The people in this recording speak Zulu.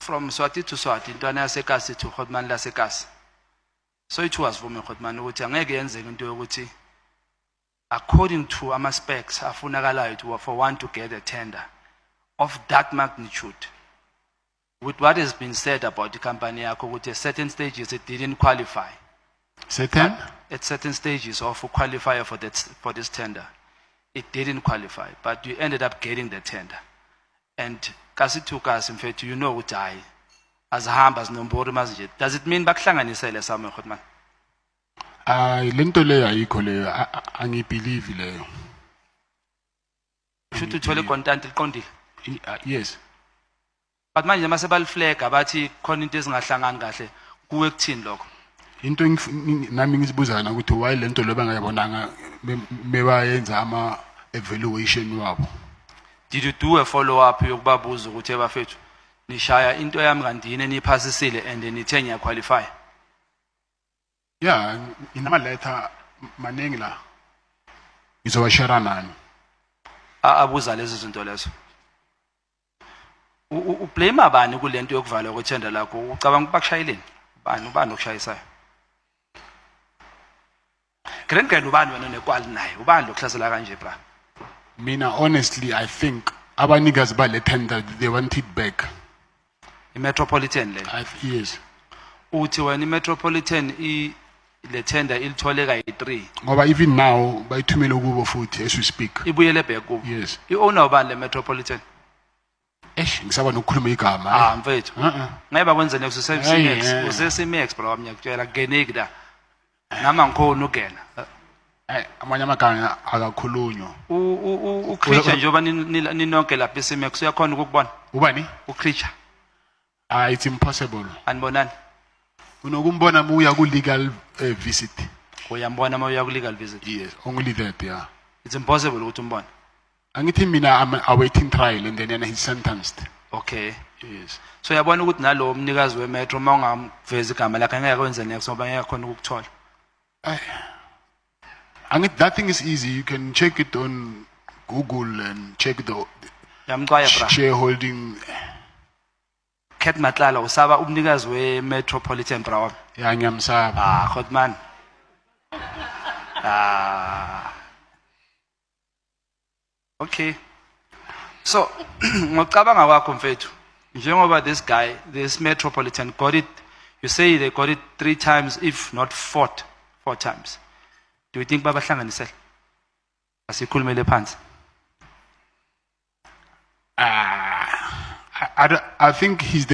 from Swati to Swati intwana yasekasi to Khotman lasekasi. So it was for me Khotman ukuthi angeke yenzeke into yokuthi according to ama specs afunakalayo for one to get a tender of that magnitude, with what has been said about the company yakho ukuthi at certain stages it didn't qualify. Certain? At certain stages of qualifier for this tender, it didn't qualify, but you ended up getting the tender. And kasi tukas in fact, you know what as hambas nombori masjid. Does it mean bakuhlanganisele somewhere Khotman? Lento leyo ayikho leyo angibelieve leyo. Should uthole content liqondile? Yes. But manje mase baliflega bathi khona into ezingahlangani kahle kuwe kuthini lokho? Into nami ngizibuzana ukuthi why lento lo bangayibonanga mebayenza ama evaluation wabo. Did you do a follow up yokubabuza ukuthi ebafethu nishaya into yami kandine niphasisile and nithe ngiya qualify? Yeah, inama letter maningi la. Ngizowashare nani? Abuza lezi zinto lezo. Ublame abani kulento yokuvalwa kwethenda lakho? Ucabanga bakushayeleni? Ubani okushayisayo? Grandgranny ubani wena nekwali naye? Ubani lokuhlasela kanje bra? Mina honestly I think abanikazi bale tender they want it back. I-Metropolitan le. Yes. Uthi wena i-Metropolitan le tender ilitholeka yi3. Ngoba even now bayithumela kubo futhi as we speak. Ibuyele back kubo. Yes. I-owner ubani le-Metropolitan? Ngisaba nokukhuluma igama. Mfethu. Ngeke bakwenze next useCimex, useCimex bro wami ngiyakutshela geneki la. Nama ngikhona ugena. Amanye amagama akakhulunywa. UCreature njengoba ninonke lapha eCimex uyakhona ukubona. Ubani? uCreature. It's impossible. Anibonani? Unokumbona uya ku legal visit. Uyambona uma uya ku legal visit? Yes, only that, yeah. It's impossible ukuthi umbone. Angithi mina I'm awaiting trial and then he's sentenced. Okay. Yes. So yabona ukuthi nalo umnikazi wemetro uma ungaveza igama lakhe ngeke kwenze next ngoba ngeke khona ukukuthola. Angithi that thing is easy. You can check it on Google and check the Yamxwaya bra. Shareholding. Cat Matlala usaba umnikazi weMetropolitan bra. Yeah, ngiyamsaba. Khotman. Okay. So ngocabanga kwakho mfethu njengoba this Metropolitan got it, you say they got it 3 times if not 4 times. Do you think babahlanganisele? Asikhulumele phansi. I think he's